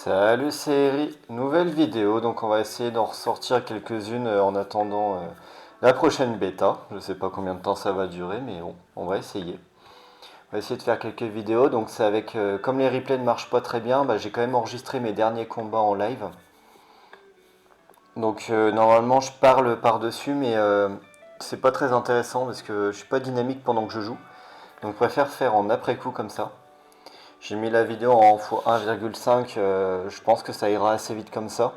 Salut, c'est Eri. Nouvelle vidéo, donc on va essayer d'en ressortir quelques-unes en attendant la prochaine bêta. Je sais pas combien de temps ça va durer, mais bon, on va essayer. On va essayer de faire quelques vidéos, donc c'est avec, comme les replays ne marchent pas très bien, j'ai quand même enregistré mes derniers combats en live. Donc normalement je parle par-dessus, mais c'est pas très intéressant parce que je suis pas dynamique pendant que je joue. Donc je préfère faire en après-coup comme ça. J'ai mis la vidéo en x1,5, je pense que ça ira assez vite comme ça.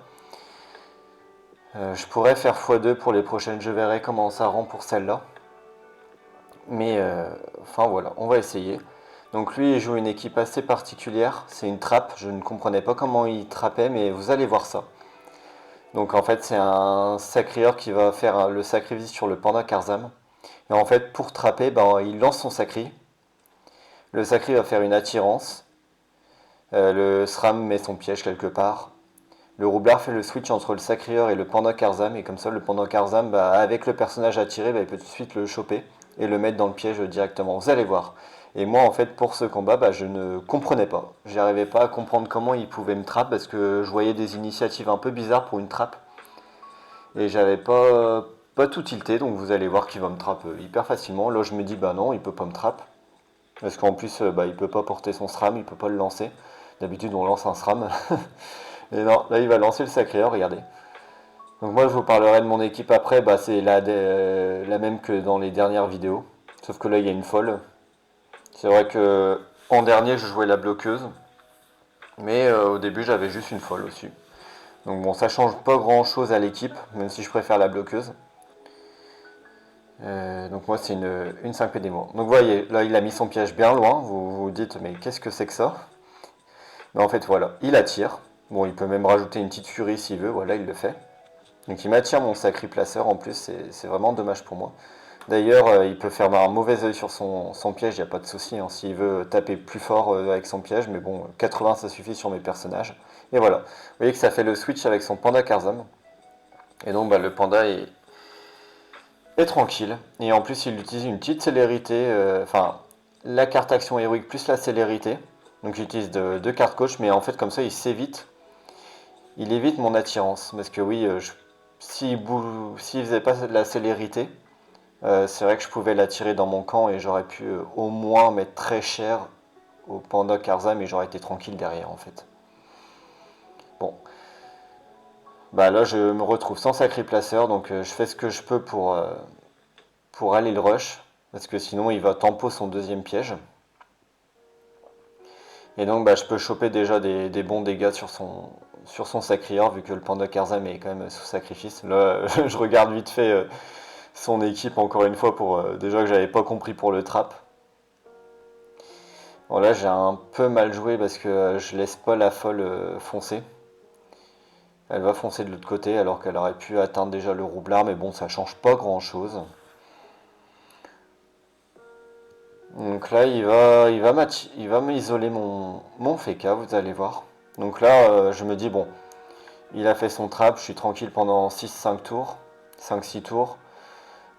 Je pourrais faire x2 pour les prochaines, je verrai comment ça rend pour celle-là. Mais enfin voilà, on va essayer. Donc lui il joue une équipe assez particulière, c'est une trappe, je ne comprenais pas comment il trappait mais vous allez voir ça. Donc en fait c'est un sacrieur qui va faire le sacrifice sur le panda Karzam. Et en fait pour trapper, il lance son sacri. Le sacri va faire une attirance. Le SRAM met son piège quelque part. Le roublard fait le switch entre le sacrieur et le panda Karzam, et comme ça le panda Karzam, avec le personnage attiré, il peut tout de suite le choper et le mettre dans le piège directement. Vous allez voir. Et moi en fait pour ce combat, je ne comprenais pas. J'arrivais pas à comprendre comment il pouvait me trapper parce que je voyais des initiatives un peu bizarres pour une trappe. Et j'avais pas tout tilté, donc vous allez voir qu'il va me trapper hyper facilement. Là je me dis non, il peut pas me trapper. Parce qu'en plus il peut pas porter son SRAM, il peut pas le lancer. D'habitude on lance un SRAM. Et non, là il va lancer le sacréeur, regardez. Donc moi je vous parlerai de mon équipe après, c'est la même que dans les dernières vidéos. Sauf que là il y a une folle. C'est vrai que en dernier je jouais la bloqueuse. Mais au début j'avais juste une folle aussi. Donc bon, ça change pas grand chose à l'équipe, même si je préfère la bloqueuse. Donc moi c'est une 5P démo. Donc vous voyez, là il a mis son piège bien loin. Vous vous dites mais qu'est-ce que c'est que ça? Mais en fait voilà, il attire. Bon, il peut même rajouter une petite furie s'il veut, voilà, il le fait. Donc il m'attire mon sacré placeur en plus, c'est vraiment dommage pour moi. D'ailleurs, il peut faire un mauvais oeil sur son piège, il n'y a pas de souci, hein, s'il veut taper plus fort avec son piège, mais bon, 80 ça suffit sur mes personnages. Et voilà, vous voyez que ça fait le switch avec son panda Karzam. Et donc le panda est tranquille. Et en plus il utilise une petite célérité, la carte action héroïque plus la célérité. Donc il utilise deux cartes coach, mais en fait comme ça il s'évite. Il évite mon attirance, parce que oui, s'il faisait pas de la célérité, c'est vrai que je pouvais l'attirer dans mon camp et j'aurais pu au moins mettre très cher au panda Karzam et j'aurais été tranquille derrière en fait. Bon, là je me retrouve sans sacré placeur donc je fais ce que je peux pour aller le rush parce que sinon il va tempo son deuxième piège. Et donc je peux choper déjà des bons dégâts sur son sacrieur vu que le panda Karzam est quand même sous sacrifice. Là je regarde vite fait son équipe encore une fois pour déjà que j'avais pas compris pour le trap. Bon là j'ai un peu mal joué parce que je laisse pas la folle foncer. Elle va foncer de l'autre côté alors qu'elle aurait pu atteindre déjà le roublard, mais bon ça change pas grand chose. Donc là il va m'isoler mon Feka, vous allez voir. Donc là je me dis bon, il a fait son trap, je suis tranquille pendant 6-5 tours, 5-6 tours.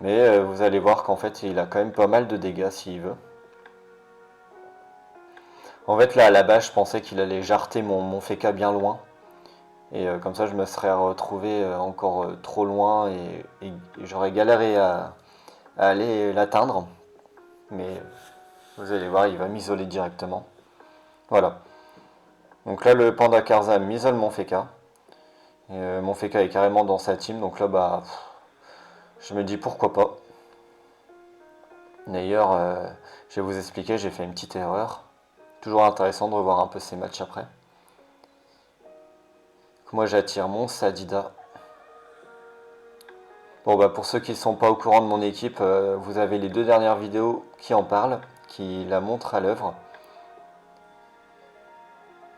Mais vous allez voir qu'en fait il a quand même pas mal de dégâts s'il veut. En fait là à la base je pensais qu'il allait jarter mon Feka bien loin. Et comme ça je me serais retrouvé encore trop loin et j'aurais galéré à aller l'atteindre. Mais vous allez voir, il va m'isoler directement. Voilà. Donc là le panda Karzam m'isole mon Feka. Et, mon Feka est carrément dans sa team. Donc là je me dis pourquoi pas. D'ailleurs je vais vous expliquer, j'ai fait une petite erreur. Toujours intéressant de revoir un peu ces matchs après. Moi j'attire mon Sadida. Bon pour ceux qui ne sont pas au courant de mon équipe, vous avez les deux dernières vidéos qui en parlent, qui la montrent à l'œuvre.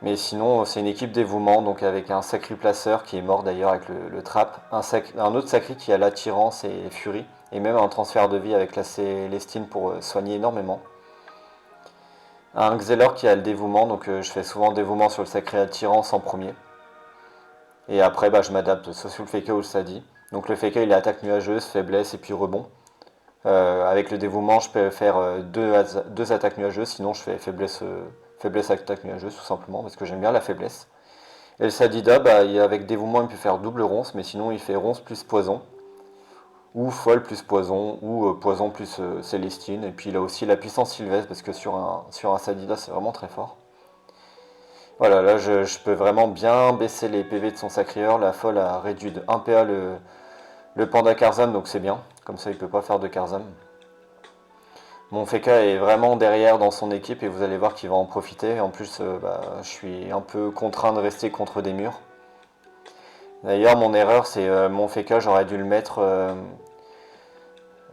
Mais sinon c'est une équipe dévouement, donc avec un sacré placeur qui est mort d'ailleurs avec le trap, un autre sacré qui a l'attirance et furie, et même un transfert de vie avec la Célestine pour soigner énormément. Un Xelor qui a le dévouement, donc je fais souvent dévouement sur le sacré attirance en premier. Et après je m'adapte soit sur le Feka ou le Sadi. Donc le Feka il est attaque nuageuse, faiblesse et puis rebond. Avec le dévouement je peux faire deux attaques nuageuses, sinon je fais faiblesse attaque nuageuse tout simplement parce que j'aime bien la faiblesse. Et le Sadida, bah, avec dévouement, il peut faire double ronce, mais sinon il fait ronce plus poison, ou folle plus poison, ou poison plus Célestine. Et puis il a aussi la puissance sylvestre, parce que sur un Sadida, c'est vraiment très fort. Voilà, là je peux vraiment bien baisser les PV de son Sacrieur. La folle a réduit de 1 PA le Panda Karzam, donc c'est bien. Comme ça, il peut pas faire de Karzam. Mon Feka est vraiment derrière dans son équipe et vous allez voir qu'il va en profiter. En plus, bah, je suis un peu contraint de rester contre des murs. D'ailleurs, mon erreur, c'est mon Feka, j'aurais dû le mettre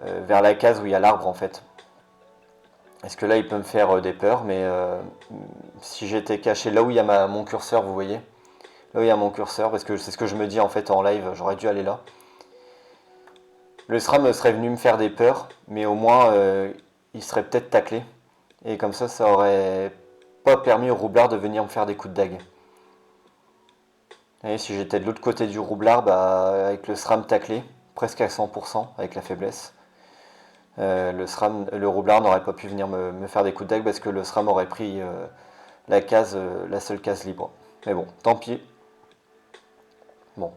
vers la case où il y a l'arbre en fait. Parce que là, il peut me faire des peurs, mais si j'étais caché là où il y a mon curseur, vous voyez, là où il y a mon curseur, parce que c'est ce que je me dis en fait en live, j'aurais dû aller là. Le SRAM serait venu me faire des peurs, mais au moins il serait peut-être taclé. Et comme ça aurait pas permis au roublard de venir me faire des coups de dague. Et si j'étais de l'autre côté du roublard, bah, avec le SRAM taclé, presque à 100% avec la faiblesse, le roublard n'aurait pas pu venir me faire des coups de dague parce que le SRAM aurait pris la seule case libre. Mais bon, tant pis. Bon.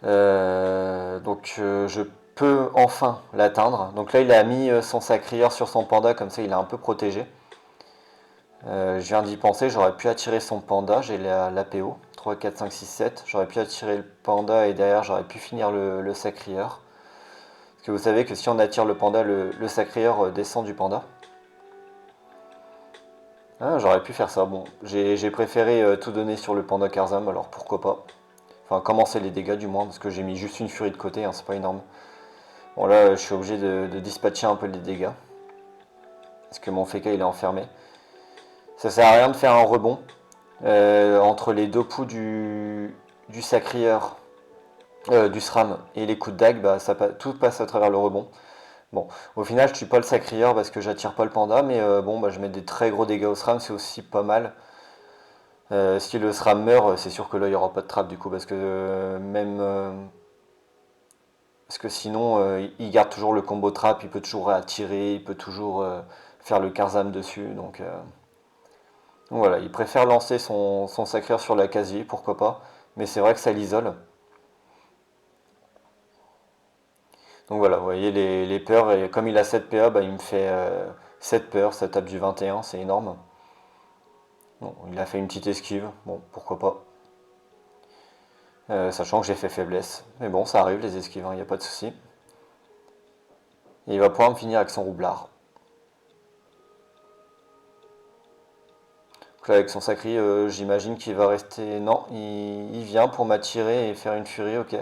Donc je peux enfin l'atteindre. Donc là il a mis son sacrieur sur son panda, comme ça il est un peu protégé. Je viens d'y penser, j'aurais pu attirer son panda, j'ai l'APO, 3, 4, 5, 6, 7. J'aurais pu attirer le panda et derrière j'aurais pu finir le sacrieur. Parce que vous savez que si on attire le panda, le sacrieur descend du panda. Ah, j'aurais pu faire ça, bon, j'ai préféré tout donner sur le panda Karzam, alors pourquoi pas. Enfin, commencer les dégâts du moins, parce que j'ai mis juste une furie de côté, hein, c'est pas énorme. Bon là, je suis obligé de dispatcher un peu les dégâts. Parce que mon Feka il est enfermé. Ça sert à rien de faire un rebond. Entre les deux poux du sacrieur, du SRAM et les coups de dague, bah, tout passe à travers le rebond. Bon, au final, je tue pas le sacrieur parce que j'attire pas le panda, mais bon, bah, je mets des très gros dégâts au SRAM, c'est aussi pas mal. Si le SRAM meurt, c'est sûr que là, il n'y aura pas de trap du coup, parce que parce que sinon, il garde toujours le combo trap, il peut toujours attirer, il peut toujours faire le Karzam dessus, donc voilà, il préfère lancer son sacrieur sur la casier, pourquoi pas, mais c'est vrai que ça l'isole. Donc voilà, vous voyez les peurs, et comme il a 7 PA, bah, il me fait 7 peurs, ça tape du 21, c'est énorme. Bon, il a fait une petite esquive, bon, pourquoi pas. Sachant que j'ai fait faiblesse. Mais bon, ça arrive les esquives, il n'y a pas de souci. Et il va pouvoir me finir avec son roublard. Donc là, avec son sacri, j'imagine qu'il va rester... Non, il vient pour m'attirer et faire une furie, ok.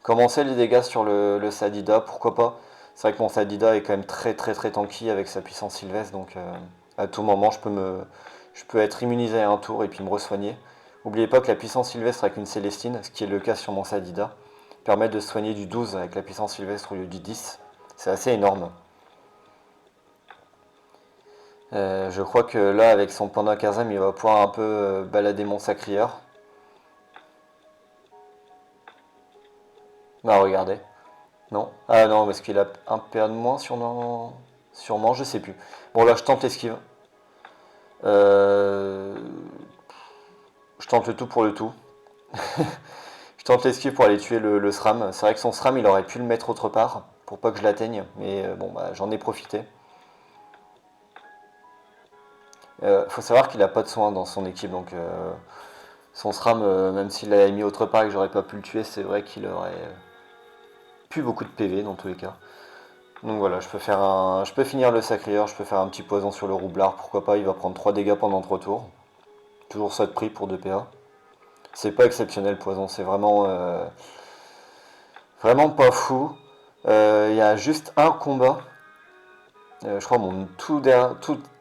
Commencer les dégâts sur le Sadida, pourquoi pas. C'est vrai que mon Sadida est quand même très très très tanky avec sa puissance sylvestre, donc à tout moment je peux être immunisé à un tour et puis me re-soigner. N'oubliez pas que la puissance sylvestre avec une Célestine, ce qui est le cas sur mon Sadida, permet de se soigner du 12 avec la puissance sylvestre au lieu du 10. C'est assez énorme. Je crois que là, avec son Panda Kazam, il va pouvoir un peu balader mon Sacrieur. Ah, regardez. Non. Ah non, parce qu'il a un PA de moins sûrement, je sais plus. Bon, là, je tente l'esquive. Euh, Je tente le tout pour le tout. Je tente l'esquive pour aller tuer le SRAM. C'est vrai que son SRAM, il aurait pu le mettre autre part pour pas que je l'atteigne. Mais bon, bah, j'en ai profité. Faut savoir qu'il a pas de soins dans son équipe. Donc son SRAM, même s'il l'avait mis autre part et que j'aurais pas pu le tuer, c'est vrai qu'il aurait plus beaucoup de PV dans tous les cas. Donc voilà, je peux finir le sacrieur, je peux faire un petit poison sur le roublard, pourquoi pas, il va prendre 3 dégâts pendant 3 tours. Toujours ça de prix pour 2 PA. C'est pas exceptionnel poison, c'est vraiment pas fou. Il y a juste un combat, je crois mon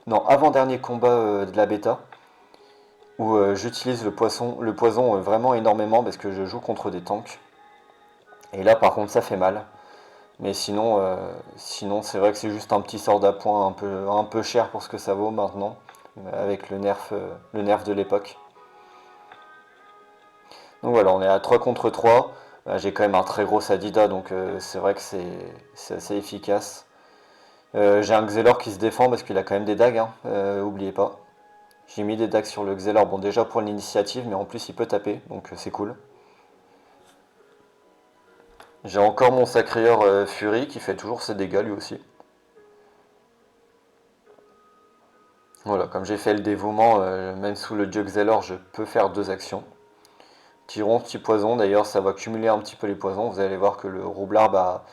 non, avant-dernier combat de la bêta, où j'utilise le poison vraiment énormément parce que je joue contre des tanks. Et là par contre ça fait mal. Mais sinon c'est vrai que c'est juste un petit sort d'appoint un peu cher pour ce que ça vaut maintenant, avec le nerf de l'époque. Donc voilà, on est à 3 contre 3. J'ai quand même un très gros Sadida, donc c'est vrai que c'est assez efficace. J'ai un Xelor qui se défend parce qu'il a quand même des dagues, hein, oubliez pas. J'ai mis des dagues sur le Xelor, bon déjà pour l'initiative, mais en plus il peut taper, donc c'est cool. J'ai encore mon Sacrieur Fury qui fait toujours ses dégâts lui aussi. Voilà, comme j'ai fait le dévouement, même sous le dieu Xelor, je peux faire 2 actions. Petit ronce, petit poison, d'ailleurs ça va cumuler un petit peu les poisons. Vous allez voir que le roublard, bah,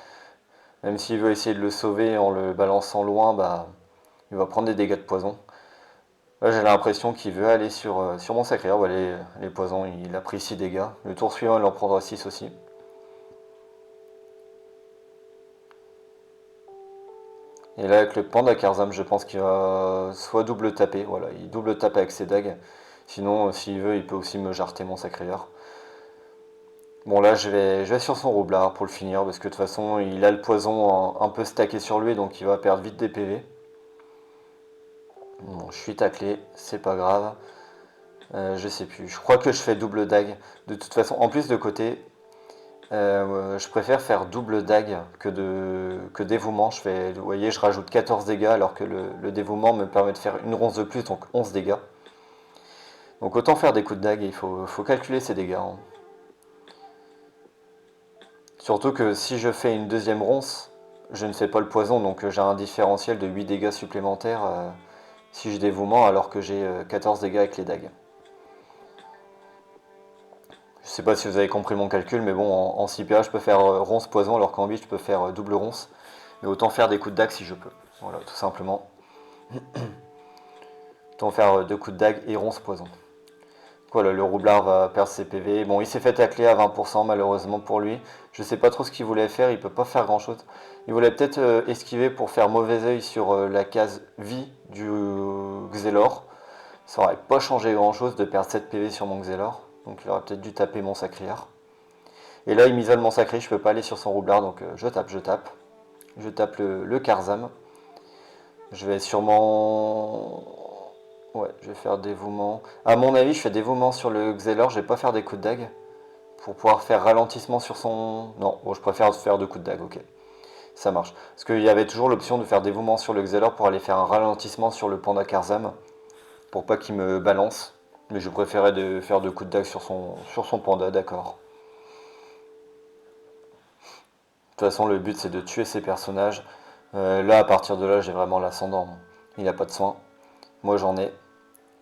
même s'il veut essayer de le sauver en le balançant loin, bah, il va prendre des dégâts de poison. Là j'ai l'impression qu'il veut aller sur mon Sacrieur. Voilà, les poisons, il a pris 6 dégâts. Le tour suivant il en prendra 6 aussi. Et là avec le panda Karzam, je pense qu'il va soit double taper, voilà, il double tape avec ses dagues. Sinon, s'il veut, il peut aussi me jarter mon Sacrieur. Bon là je vais sur son roublard pour le finir parce que de toute façon il a le poison un peu stacké sur lui donc il va perdre vite des PV. Bon, je suis taclé, c'est pas grave. Je sais plus, je crois que je fais double dague. De toute façon, en plus de côté, je préfère faire double dague que dévouement. Vous voyez, je rajoute 14 dégâts alors que le dévouement me permet de faire une ronce de plus, donc 11 dégâts. Donc autant faire des coups de dague, il faut calculer ces dégâts, hein. Surtout que si je fais une deuxième ronce, je ne fais pas le poison, donc j'ai un différentiel de 8 dégâts supplémentaires si je dévouement, alors que j'ai 14 dégâts avec les dagues. Je sais pas si vous avez compris mon calcul, mais bon, en 6PA, je peux faire ronce poison, alors qu'en 8, je peux faire double ronce. Mais autant faire des coups de dague si je peux. Voilà, tout simplement. Autant faire 2 coups de dague et ronce poison. Voilà, le roublard va perdre ses PV. Bon, il s'est fait tacler à 20% malheureusement pour lui. Je sais pas trop ce qu'il voulait faire, il peut pas faire grand chose. Il voulait peut-être esquiver pour faire mauvais oeil sur la case vie du Xelor. Ça aurait pas changé grand chose de perdre 7 PV sur mon Xelor. Donc il aurait peut-être dû taper mon Sacrieur. Et là il m'isole mon Sacré, je peux pas aller sur son roublard donc je tape. Je tape le Karzam. Je vais sûrement... Ouais, je vais faire dévouement. À mon avis, je fais dévouement sur le Xelor, je vais pas faire des coups de dague. Pour pouvoir faire ralentissement sur son... Non, bon, je préfère faire 2 coups de dague, ok. Ça marche. Parce qu'il y avait toujours l'option de faire dévouement sur le Xelor pour aller faire un ralentissement sur le panda Karzam. Pour pas qu'il me balance. Mais je préférais faire 2 coups de dague sur son panda, d'accord. De toute façon, le but c'est de tuer ces personnages. Là, à partir de là, j'ai vraiment l'ascendant. Il n'a pas de soin. Moi, j'en ai.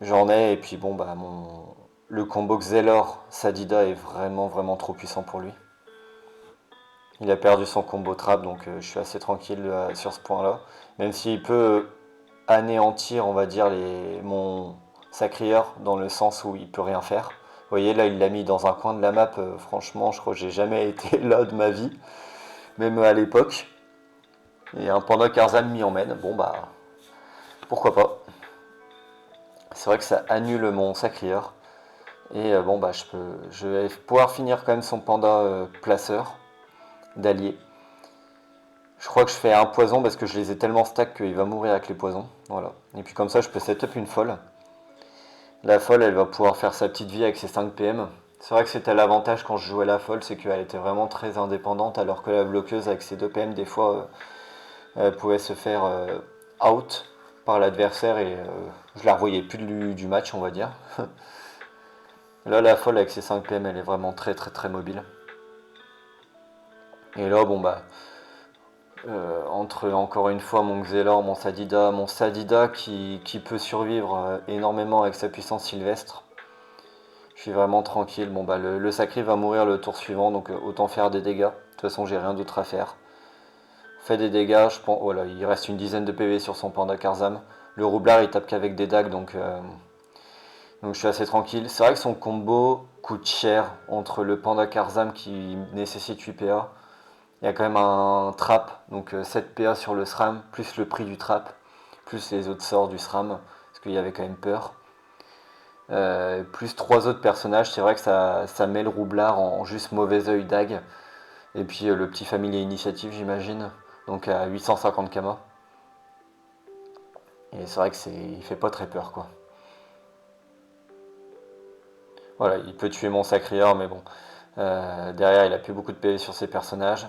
J'en ai, et puis bon, bah, le combo Xelor Sadida est vraiment, vraiment trop puissant pour lui. Il a perdu son combo trap, donc je suis assez tranquille sur ce point-là. Même s'il peut anéantir, on va dire, mon Sacrieur, dans le sens où il peut rien faire. Vous voyez, là, il l'a mis dans un coin de la map. Franchement, je crois que j'ai jamais été là de ma vie, même à l'époque. Et un panda Karzam mis en mène, bon bah, pourquoi pas. C'est vrai que ça annule mon Sacrieur. Et bon bah, je vais pouvoir finir quand même son panda placeur d'alliés. Je crois que je fais un poison parce que je les ai tellement stack qu'il va mourir avec les poisons. Voilà. Et puis comme ça, je peux setup une folle. La folle, elle va pouvoir faire sa petite vie avec ses 5 PM. C'est vrai que c'était l'avantage quand je jouais la folle, c'est qu'elle était vraiment très indépendante, alors que la bloqueuse, avec ses 2 PM, des fois, elle pouvait se faire out par l'adversaire et je la revoyais plus du match, on va dire. Là, la folle, avec ses 5 PM, elle est vraiment très très très mobile. Et là, bon bah, entre encore une fois mon Xelor, mon Sadida qui peut survivre énormément avec sa puissance sylvestre. Je suis vraiment tranquille. Bon bah le Sacré va mourir le tour suivant, donc autant faire des dégâts. De toute façon, j'ai rien d'autre à faire. Fait des dégâts, je pense. Voilà, il reste une dizaine de PV sur son panda Karzam. Le roublard il tape qu'avec des dagues, donc je suis assez tranquille. C'est vrai que son combo coûte cher entre le panda Karzam qui nécessite 8 PA. Il y a quand même un trap, donc 7 PA sur le SRAM, plus le prix du trap, plus les autres sorts du SRAM, parce qu'il y avait quand même peur. Plus 3 autres personnages, c'est vrai que ça met le roublard en juste mauvais oeil dague. Et puis le petit familier initiative, j'imagine, donc à 850 kama. Et c'est vrai que il fait pas très peur, quoi. Voilà, il peut tuer mon Sacrieur, mais bon. Derrière, il a plus beaucoup de PV sur ses personnages.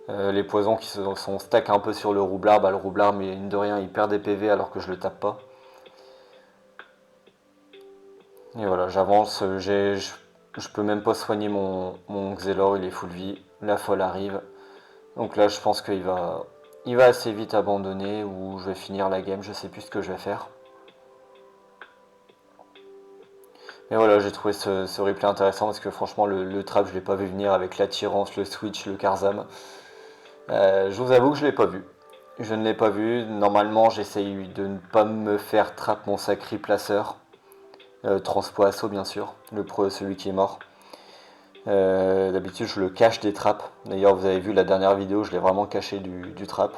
Les poisons qui sont stack un peu sur le roublard, bah le roublard, mais mine de rien, il perd des PV alors que je le tape pas. Et voilà, j'avance, je peux même pas soigner mon Xelor, il est full vie. La folle arrive. Donc là, je pense il va assez vite abandonner ou je vais finir la game, je sais plus ce que je vais faire. Mais voilà, j'ai trouvé ce replay intéressant parce que franchement, le trap, je l'ai pas vu venir avec l'attirance, le switch, le Karzam. Je vous avoue que je l'ai pas vu. Je ne l'ai pas vu. Normalement, j'essaye de ne pas me faire trap mon sacré placeur. Transpo assaut, bien sûr, celui qui est mort. D'habitude, je le cache des trappes. D'ailleurs, vous avez vu la dernière vidéo, je l'ai vraiment caché du trap.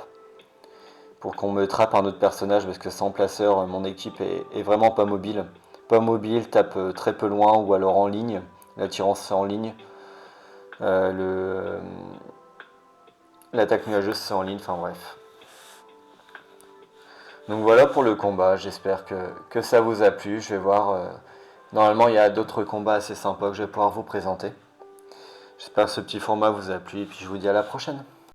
Pour qu'on me trappe un autre personnage, parce que sans placeur, mon équipe est vraiment pas mobile. Pas mobile, tape très peu loin ou alors en ligne. L'attirance, c'est en ligne. Euh, L'attaque nuageuse, c'est en ligne, enfin bref. Donc voilà pour le combat, j'espère que ça vous a plu. Je vais voir. Normalement, il y a d'autres combats assez sympas que je vais pouvoir vous présenter. J'espère que ce petit format vous a plu et puis je vous dis à la prochaine.